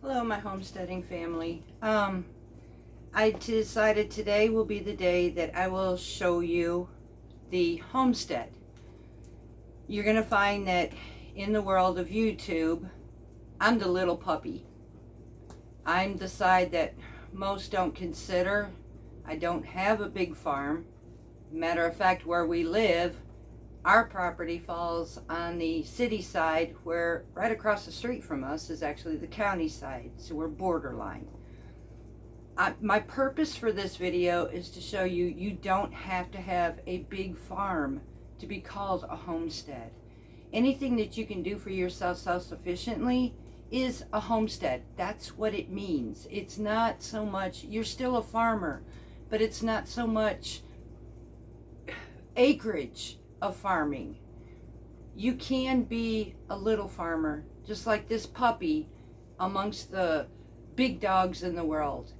Hello, my homesteading family. I decided today will be the day that I will show you the homestead. You're going to find that in the world of YouTube, I'm the little puppy. I'm the side that most don't consider. I don't have a big farm. Matter of fact, where we live, our property falls on the city side, where right across the street from us is actually the county side, so we're borderline. My purpose for this video is to show you you don't have to have a big farm to be called a homestead. Anything that you can do for yourself self-sufficiently is a homestead. That's what it means. It's not so much, you're still a farmer, but it's not so much acreage of farming. You can be a little farmer, just like this puppy, amongst the big dogs in the world.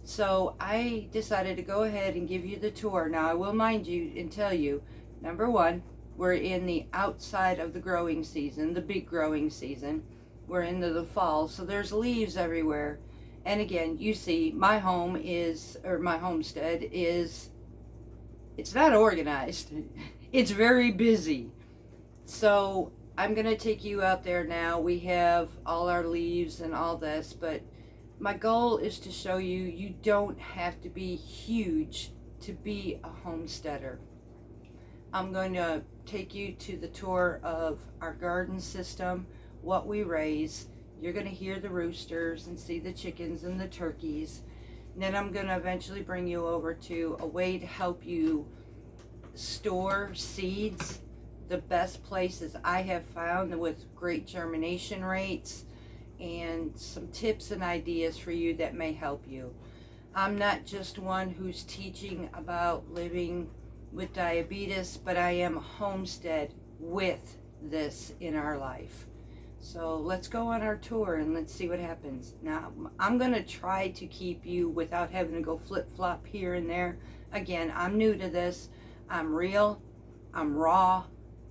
So I decided to go ahead and give you the tour. Now I will mind you and tell you, number one, we're in the outside of the growing season, the big growing season. We're into the fall, so there's leaves everywhere. And again, you see my home is, or my homestead is, it's not organized. It's very busy. So I'm going to take you out there now. We have all our leaves and all this, but my goal is to show you you don't have to be huge to be a homesteader. I'm going to take you to the tour of our garden system, what we raise. You're going to hear the roosters and see the chickens and the turkeys. And then I'm going to eventually bring you over to a way to help you store seeds. The best places I have found with great germination rates, and some tips and ideas for you that may help you. I'm not just one who's teaching about living with diabetes, but I am a homestead with this in our life. So let's go on our tour and let's see what happens. Now, I'm going to try to keep you without having to go flip-flop here and there. Again, I'm new to this. I'm real, I'm raw,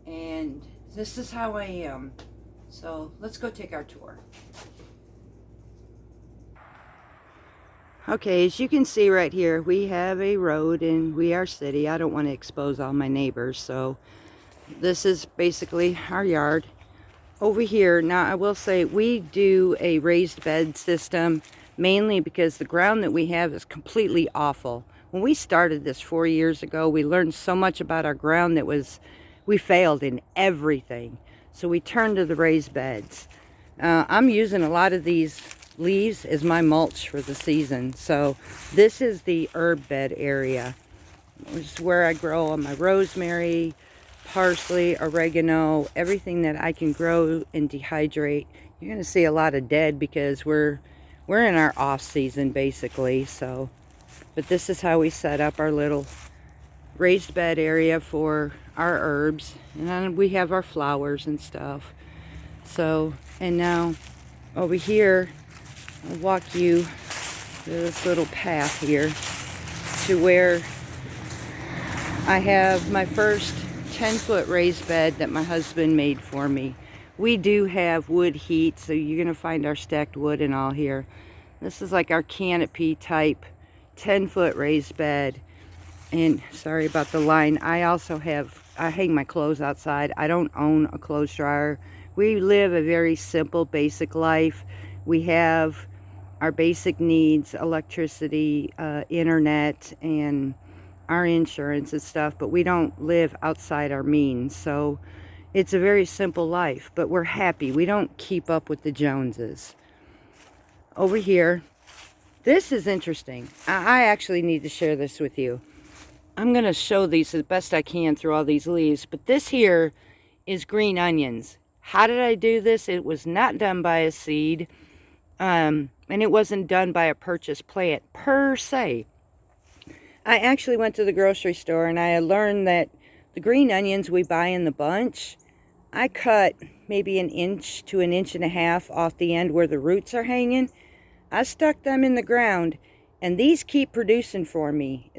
and this is how I am. So let's go take our tour. Okay, as you can see right here, we have a road and we are city. I don't want to expose all my neighbors, so this is basically our yard. Over here, now I will say we do a raised bed system mainly because the ground that we have is completely awful. When we started this 4 years ago, we learned so much about our ground that we failed in everything. So we turned to the raised beds. I'm using a lot of these leaves as my mulch for the season. So this is the herb bed area, which is where I grow all my rosemary, parsley, oregano, everything that I can grow and dehydrate. You're going to see a lot of dead because we're in our off season basically. So, but this is how we set up our little raised bed area for our herbs, and then we have our flowers and stuff. So, and now over here, I'll walk you through this little path here to where I have my first 10-foot raised bed that my husband made for me. We do have wood heat, so you're going to find our stacked wood and all here. This is like our canopy type 10-foot raised bed. And sorry about the line. I also I hang my clothes outside. I don't own a clothes dryer. We live a very simple, basic life. We have our basic needs, electricity, internet, and our insurance and stuff, but we don't live outside our means. So it's a very simple life, but we're happy. We don't keep up with the Joneses. Over here, this is interesting. I actually need to share this with you. I'm going to show these as best I can through all these leaves, but this here is green onions. How did I do this? It was not done by a seed, and it wasn't done by a purchased plant per se. I actually went to the grocery store and I learned that the green onions we buy in the bunch, I cut maybe 1 inch to 1.5 inches off the end where the roots are hanging. I stuck them in the ground, and these keep producing for me.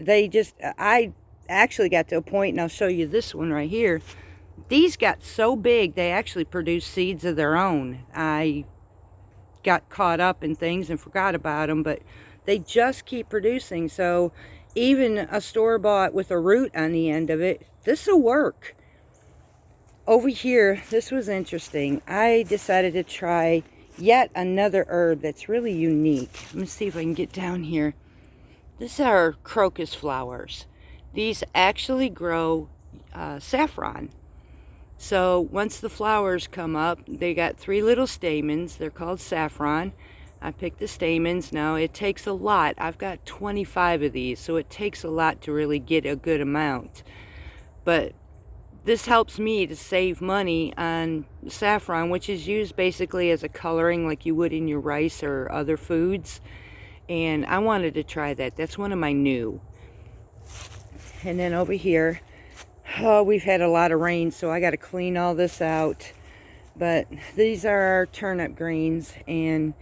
I actually got to a point, and I'll show you this one right here. These got so big, they actually produced seeds of their own. I got caught up in things and forgot about them, but they just keep producing. So even a store-bought with a root on the end of it, this will work. Over here, this was interesting. I decided to try yet another herb that's really unique. Let me see if I can get down here. These are crocus flowers. These actually grow saffron. So once the flowers come up, they got 3 little stamens. They're called saffron. I picked the stamens. Now it takes a lot. I've got 25 of these, so it takes a lot to really get a good amount. But this helps me to save money on saffron, which is used basically as a coloring like you would in your rice or other foods. And I wanted to try that. That's one of my new. And then over here, oh, we've had a lot of rain, so I got to clean all this out. But these are our turnip greens, and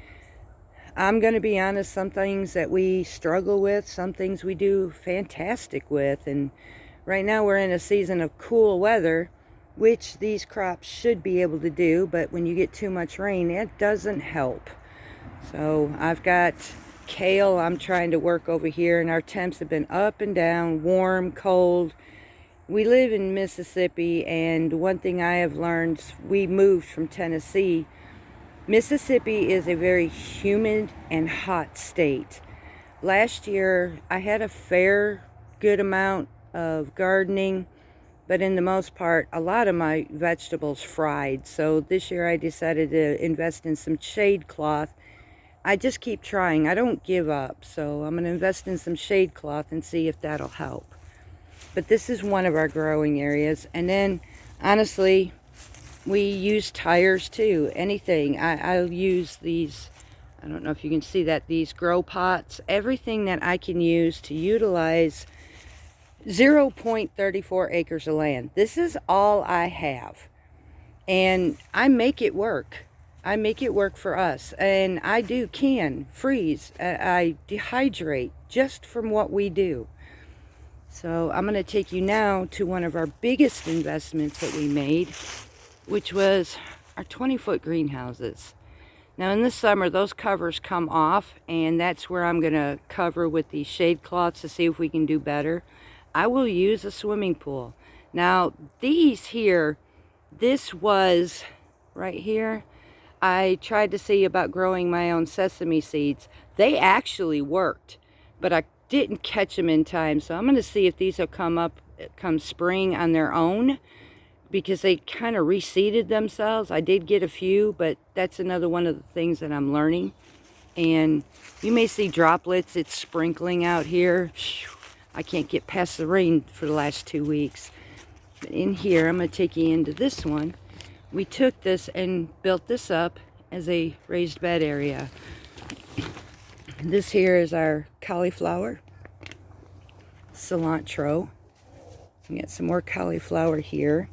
I'm going to be honest, some things that we struggle with, some things we do fantastic with. And right now we're in a season of cool weather, which these crops should be able to do, but when you get too much rain, it doesn't help. So I've got kale I'm trying to work over here, and our temps have been up and down, warm, cold. We live in Mississippi, and one thing I have learned, we moved from Tennessee. Mississippi is a very humid and hot state. Last year I had a fair good amount of gardening, but in the most part a lot of my vegetables fried. So this year I decided to invest in some shade cloth. I just keep trying. I don't give up. So I'm going to invest in some shade cloth and see if that'll help. But this is one of our growing areas. And then honestly, we use tires too. Anything. I'll use these, I don't know if you can see that, these grow pots. Everything that I can use to utilize 0.34 acres of land. This is all I have. And I make it work. I make it work for us. And I do can, freeze, I dehydrate just from what we do. So I'm going to take you now to one of our biggest investments that we made, which was our 20-foot greenhouses. Now in the summer, those covers come off, and that's where I'm going to cover with these shade cloths to see if we can do better. I will use a swimming pool. Now these here, this was right here. I tried to see about growing my own sesame seeds. They actually worked, but I didn't catch them in time. So I'm going to see if these will come up come spring on their own, because they kind of reseeded themselves. I did get a few, but that's another one of the things that I'm learning. And you may see droplets. It's sprinkling out here. I can't get past the rain for the last 2 weeks. But in here, I'm going to take you into this one. We took this and built this up as a raised bed area. This here is our cauliflower, cilantro. We got some more cauliflower here.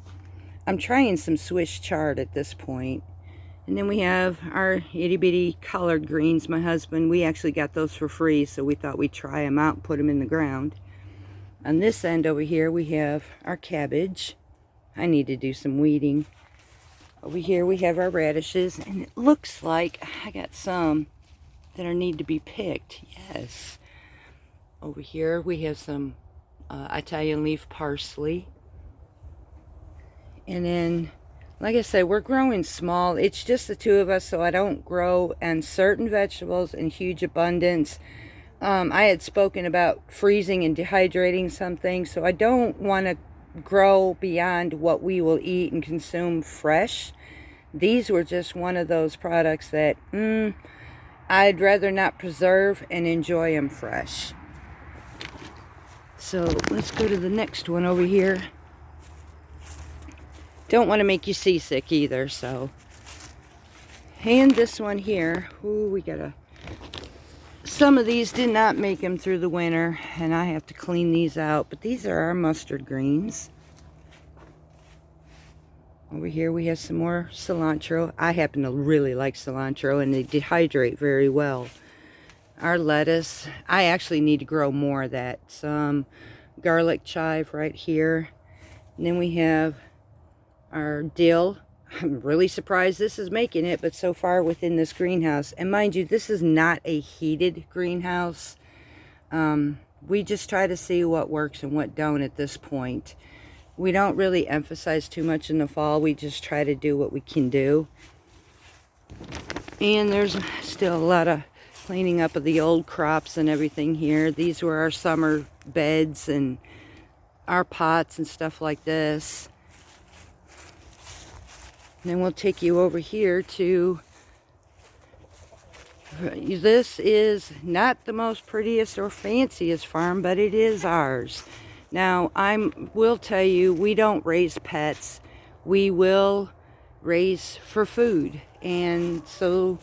I'm trying some Swiss chard at this point. And then we have our itty bitty collard greens. My husband, we actually got those for free, so we thought we'd try them out and put them in the ground. On this end over here, we have our cabbage. I need to do some weeding. Over here we have our radishes, and it looks like I got some that need to be picked. Yes. Over here we have some Italian leaf parsley. And then, like I said, we're growing small. It's just the two of us, so I don't grow on certain vegetables in huge abundance. I had spoken about freezing and dehydrating some things, so I don't want to grow beyond what we will eat and consume fresh. These were just one of those products that I'd rather not preserve and enjoy them fresh. So let's go to the next one over here. Don't want to make you seasick either, so. And this one here, ooh, we got some of these did not make them through the winter, and I have to clean these out, but these are our mustard greens. Over here we have some more cilantro. I happen to really like cilantro, and they dehydrate very well. Our lettuce, I actually need to grow more of that. Some garlic chive right here. And then we have our dill. I'm really surprised this is making it, but so far within this greenhouse. And mind you, this is not a heated greenhouse. We just try to see what works and what don't at this point. We don't really emphasize too much in the fall. We just try to do what we can do. And there's still a lot of cleaning up of the old crops and everything here. These were our summer beds and our pots and stuff like this. And then we'll take you over here to, this is not the most prettiest or fanciest farm, but it is ours. Now, will tell you, we don't raise pets. We will raise for food. And so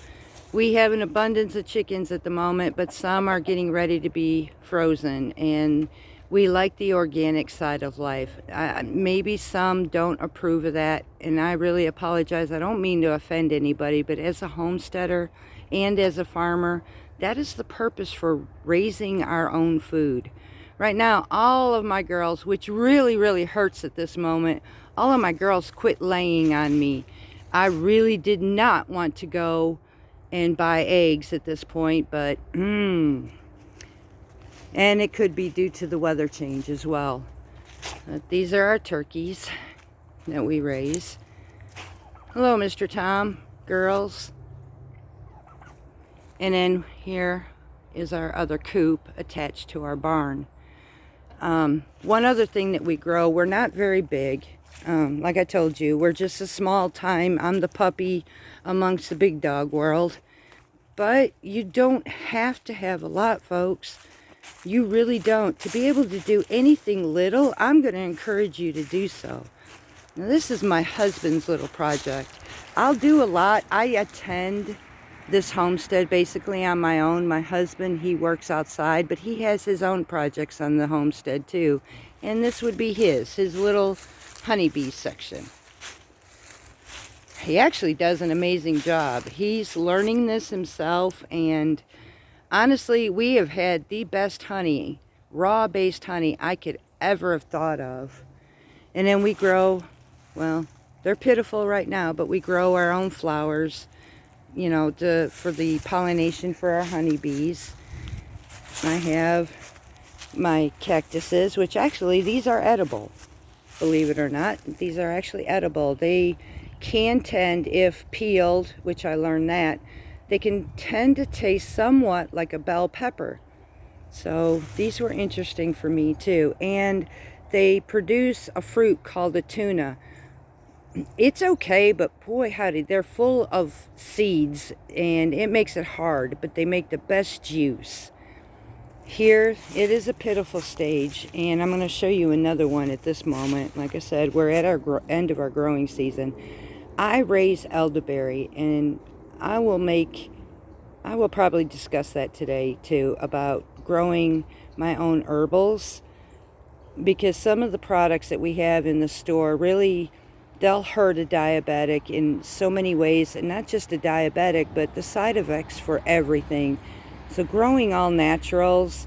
we have an abundance of chickens at the moment, but some are getting ready to be frozen. And we like the organic side of life. Maybe some don't approve of that, and I really apologize. I don't mean to offend anybody, but as a homesteader and as a farmer, that is the purpose for raising our own food. Right now, all of my girls, which really, really hurts at this moment, all of my girls quit laying on me. I really did not want to go and buy eggs at this point, but and it could be due to the weather change as well. But these are our turkeys that we raise. Hello, Mr. Tom, girls. And then here is our other coop attached to our barn. One other thing that we grow, we're not very big. Like I told you, we're just a small time. I'm the puppy amongst the big dog world. But you don't have to have a lot, folks. You really don't. To be able to do anything little, I'm going to encourage you to do so. Now, this is my husband's little project. I'll do a lot. I attend this homestead basically on my own. My husband, he works outside, but he has his own projects on the homestead too. And this would be his little honeybee section. He actually does an amazing job. He's learning this himself, and honestly, we have had the best honey, raw-based honey I could ever have thought of. And then we grow, well, they're pitiful right now, but we grow our own flowers, you know, for the pollination for our honeybees. I have my cactuses, which actually, these are edible. Believe it or not, these are actually edible. They can tend, if peeled, which I learned that, they can tend to taste somewhat like a bell pepper. So these were interesting for me too. And they produce a fruit called a tuna. It's okay, but boy howdy, they're full of seeds and it makes it hard, but they make the best juice. Here, it is a pitiful stage, and I'm going to show you another one at this moment. Like I said, we're at our end of our growing season. I raise elderberry, and I will probably discuss that today too, about growing my own herbals, because some of the products that we have in the store really, they'll hurt a diabetic in so many ways, and not just a diabetic, but the side effects for everything. So growing all naturals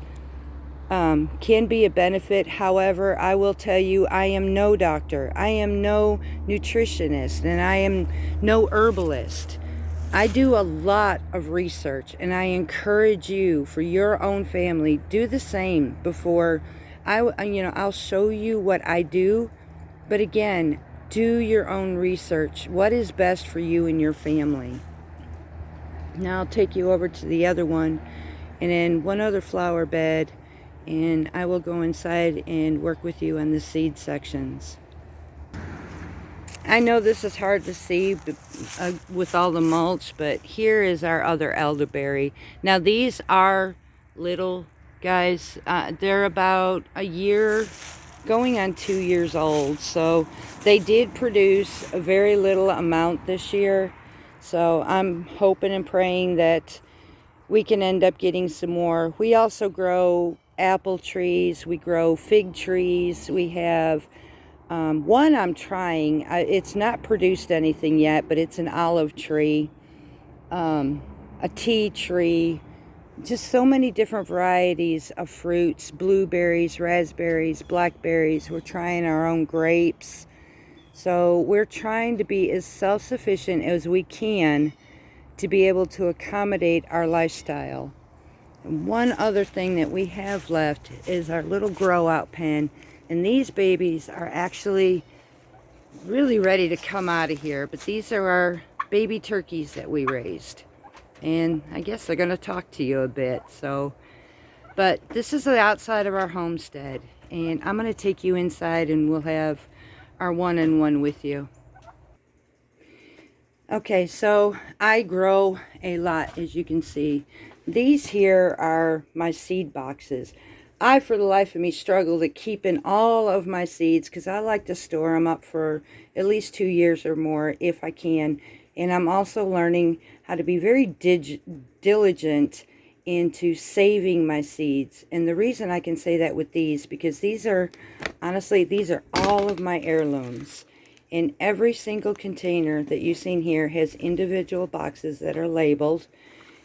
can be a benefit. However, I will tell you, I am no doctor. I am no nutritionist, and I am no herbalist. I do a lot of research, and I encourage you, for your own family, do the same before I'll show you what I do. But again, do your own research. What is best for you and your family? Now I'll take you over to the other one, and then one other flower bed, and I will go inside and work with you on the seed sections. I know this is hard to see with all the mulch, but here is our other elderberry. Now these are little guys. They're about a year, going on 2 years old. So they did produce a very little amount this year. So I'm hoping and praying that we can end up getting some more. We also grow apple trees. We grow fig trees. We have one I'm trying. It's not produced anything yet, but it's an olive tree, a tea tree, just so many different varieties of fruits, blueberries, raspberries, blackberries. We're trying our own grapes. So we're trying to be as self-sufficient as we can to be able to accommodate our lifestyle. And one other thing that we have left is our little grow out pen. And these babies are actually really ready to come out of here. But these are our baby turkeys that we raised. And I guess they're going to talk to you a bit. But this is the outside of our homestead. And I'm going to take you inside and we'll have our one-on-one with you. Okay, so I grow a lot, as you can see. These here are my seed boxes. I, for the life of me, struggle at keeping all of my seeds because I like to store them up for at least 2 years or more if I can. And I'm also learning how to be very diligent into saving my seeds. And the reason I can say that with these, because these are, honestly, these are all of my heirlooms. And every single container that you've seen here has individual boxes that are labeled.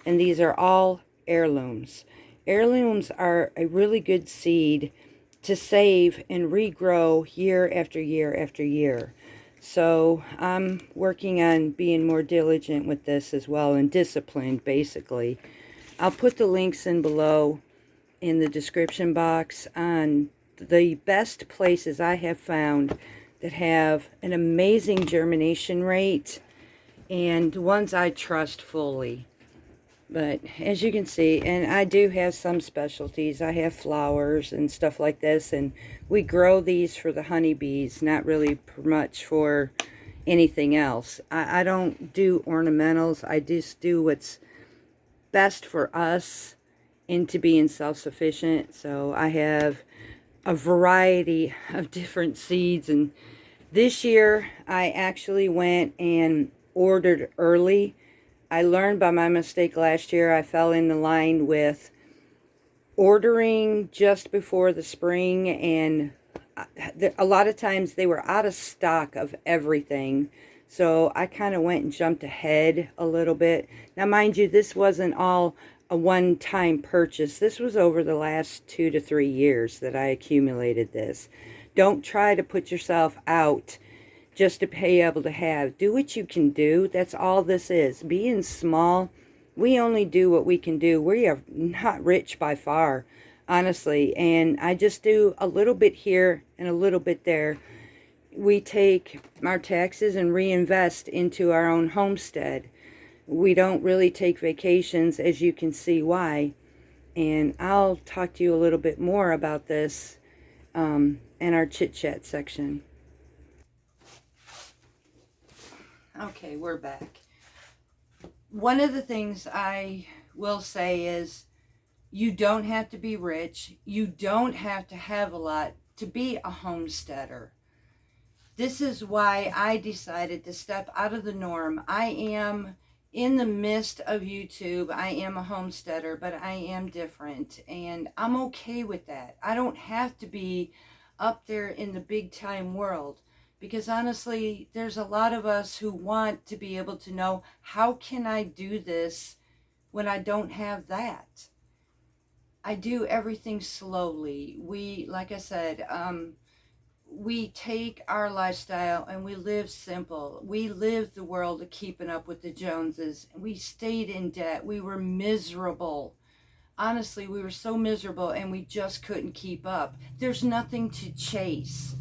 And these are all heirlooms. Heirlooms are a really good seed to save and regrow year after year after year. So I'm working on being more diligent with this as well, and disciplined, basically. I'll put the links in below in the description box on the best places I have found that have an amazing germination rate and ones I trust fully. But as you can see, and I do have some specialties. I have flowers and stuff like this, and we grow these for the honeybees, not really much for anything else. I don't do ornamentals. I just do what's best for us into being self-sufficient. So I have a variety of different seeds, and this year I actually went and ordered early. I learned by my mistake last year. I fell in the line with ordering just before the spring, and a lot of times they were out of stock of everything. So I kind of went and jumped ahead a little bit. Now, mind you, this wasn't all a one-time purchase. This was over the last 2 to 3 years that I accumulated this. Don't try to put yourself out just to be able to have. Do what you can do. That's all this is. Being small, we only do what we can do. We are not rich by far, honestly. And I just do a little bit here and a little bit there. We take our taxes and reinvest into our own homestead. We don't really take vacations, as you can see why. And I'll talk to you a little bit more about this in our chit-chat section. Okay, we're back. One of the things I will say is you don't have to be rich. You don't have to have a lot to be a homesteader. This is why I decided to step out of the norm. I am in the midst of YouTube. I am a homesteader, but I am different, and I'm okay with that. I don't have to be up there in the big time world, because honestly, there's a lot of us who want to be able to know, how can I do this when I don't have that? I do everything slowly. Like I said, we take our lifestyle and we live simple. We lived the world of keeping up with the Joneses. We stayed in debt. We were miserable. Honestly, we were so miserable, and we just couldn't keep up. There's nothing to chase.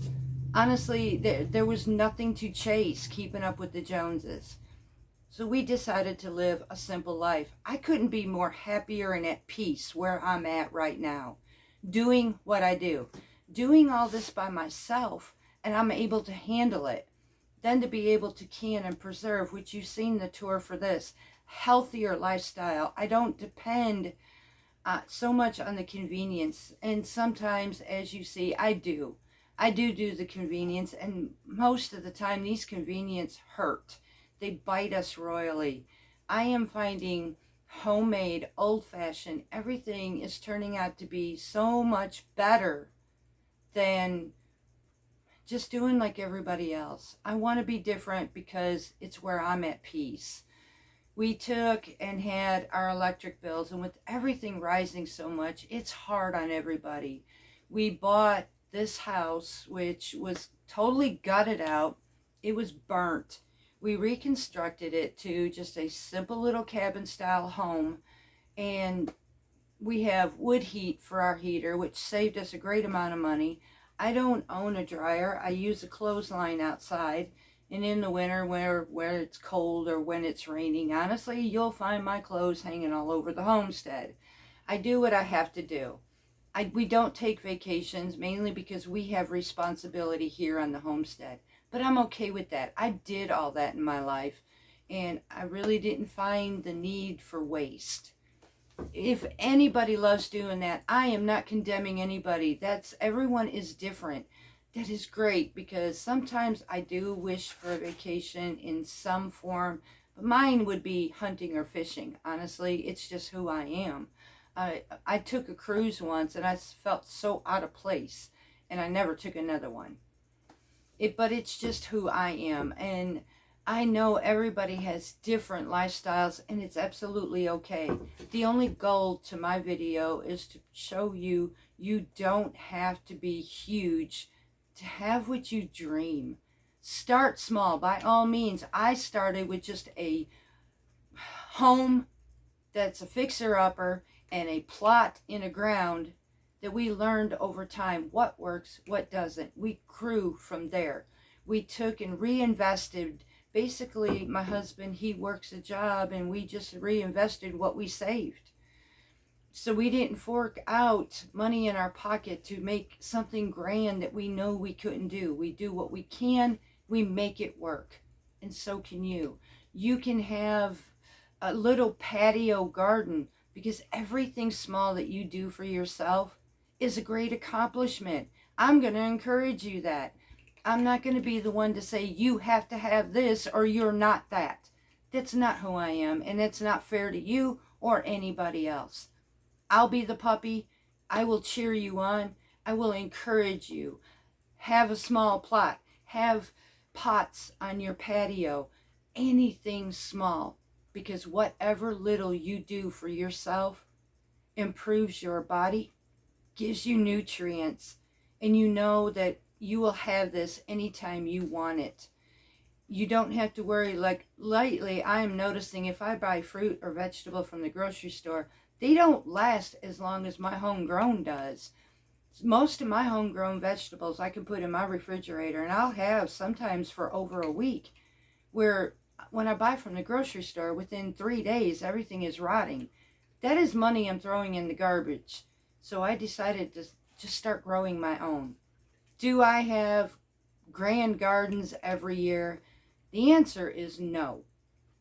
Honestly, there was nothing to chase keeping up with the Joneses. So we decided to live a simple life. I couldn't be more happier and at peace where I'm at right now, doing what I do. Doing all this by myself, and I'm able to handle it. Then to be able to can and preserve, which you've seen the tour for this, healthier lifestyle. I don't depend so much on the convenience. And sometimes, as you see, I do the convenience, and most of the time these convenience hurt. They bite us royally. I am finding homemade, old-fashioned, everything is turning out to be so much better than just doing like everybody else. I want to be different because it's where I'm at peace. We took and had our electric bills, and with everything rising so much, it's hard on everybody. We bought this house, which was totally gutted out. It was burnt. We reconstructed it to just a simple little cabin style home, and we have wood heat for our heater, which saved us a great amount of money. I don't own a dryer. I use a clothesline outside, and in the winter where it's cold or when it's raining, honestly, you'll find my clothes hanging all over the homestead. I do what I have to do. We don't take vacations, mainly because we have responsibility here on the homestead. But I'm okay with that. I did all that in my life, and I really didn't find the need for waste. If anybody loves doing that, I am not condemning anybody. Everyone is different. That is great, because sometimes I do wish for a vacation in some form, but mine would be hunting or fishing. Honestly, it's just who I am. I took a cruise once and I felt so out of place, and I never took another one. But it's just who I am, and I know everybody has different lifestyles, and it's absolutely okay. The only goal to my video is to show you you don't have to be huge to have what you dream. Start small, by all means. I started with just a home that's a fixer-upper and a plot in a ground that we learned over time what works, what doesn't. We grew from there. We took and reinvested. Basically, my husband, he works a job, and we just reinvested what we saved. So we didn't fork out money in our pocket to make something grand that we know we couldn't do. We do what we can, we make it work. And so can you. You can have a little patio garden, because everything small that you do for yourself is a great accomplishment. I'm going to encourage you that. I'm not going to be the one to say you have to have this or you're not that. That's not who I am, and it's not fair to you or anybody else. I'll be the puppy. I will cheer you on. I will encourage you. Have a small plot. Have pots on your patio. Anything small, because whatever little you do for yourself improves your body, gives you nutrients, and you know that you will have this anytime you want it. You don't have to worry. Like lately, I'm noticing if I buy fruit or vegetable from the grocery store, they don't last as long as my homegrown does. Most of my homegrown vegetables I can put in my refrigerator, and I'll have sometimes for over a week, where when I buy from the grocery store, within 3 days, everything is rotting. That is money I'm throwing in the garbage. So I decided to just start growing my own. Do I have grand gardens every year? The answer is no.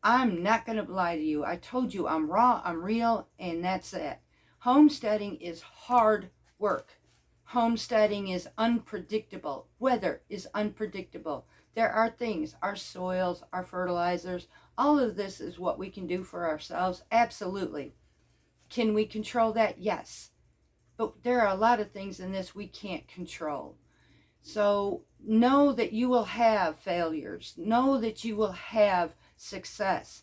I'm not going to lie to you. I told you I'm raw, I'm real, and that's it. Homesteading is hard work. Homesteading is unpredictable. Weather is unpredictable. There are things, our soils, our fertilizers, all of this is what we can do for ourselves. Absolutely. Can we control that? Yes. But there are a lot of things in this we can't control. So know that you will have failures. Know that you will have success.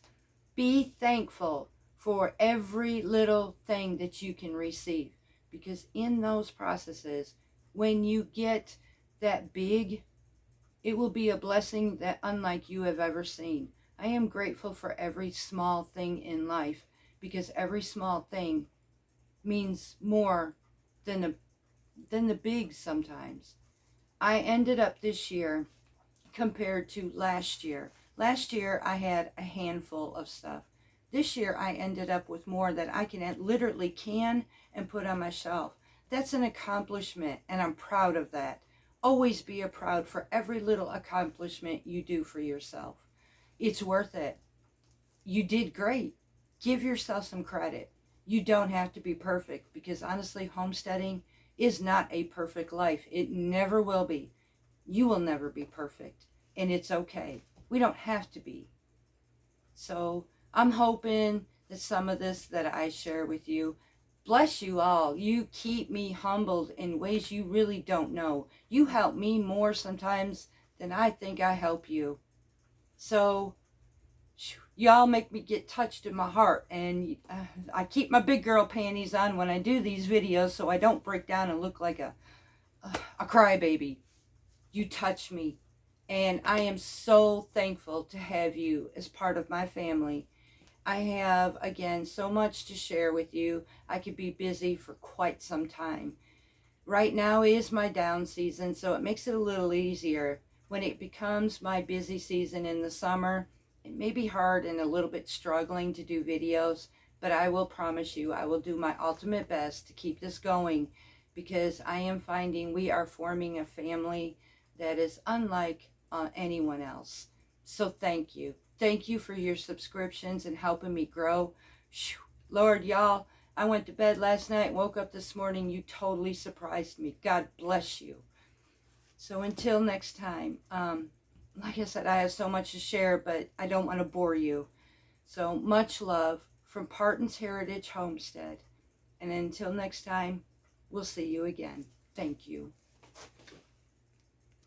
Be thankful for every little thing that you can receive, because in those processes, when you get that big, it will be a blessing that unlike you have ever seen. I am grateful for every small thing in life, because every small thing means more than the big sometimes. I ended up this year compared to last year. Last year I had a handful of stuff. This year I ended up with more that I can literally can and put on my shelf. That's an accomplishment, and I'm proud of that. Always be proud for every little accomplishment you do for yourself. It's worth it. You did great. Give yourself some credit. You don't have to be perfect, because honestly, homesteading is not a perfect life. It never will be. You will never be perfect, and it's okay. We don't have to be. So I'm hoping that some of this that I share with you bless you all. You keep me humbled in ways you really don't know. You help me more sometimes than I think I help you. So y'all make me get touched in my heart, and I keep my big girl panties on when I do these videos so I don't break down and look like a crybaby. You touch me, And I am so thankful to have you as part of my family. I have, again, so much to share with you. I could be busy for quite some time. Right now is my down season, so it makes it a little easier. When it becomes my busy season in the summer, it may be hard and a little bit struggling to do videos, but I will promise you I will do my ultimate best to keep this going, because I am finding we are forming a family that is unlike anyone else. So thank you. Thank you for your subscriptions and helping me grow. Lord, y'all, I went to bed last night, woke up this morning. You totally surprised me. God bless you. So until next time, like I said, I have so much to share, but I don't want to bore you. So much love from Parton's Heritage Homestead. And until next time, we'll see you again. Thank you.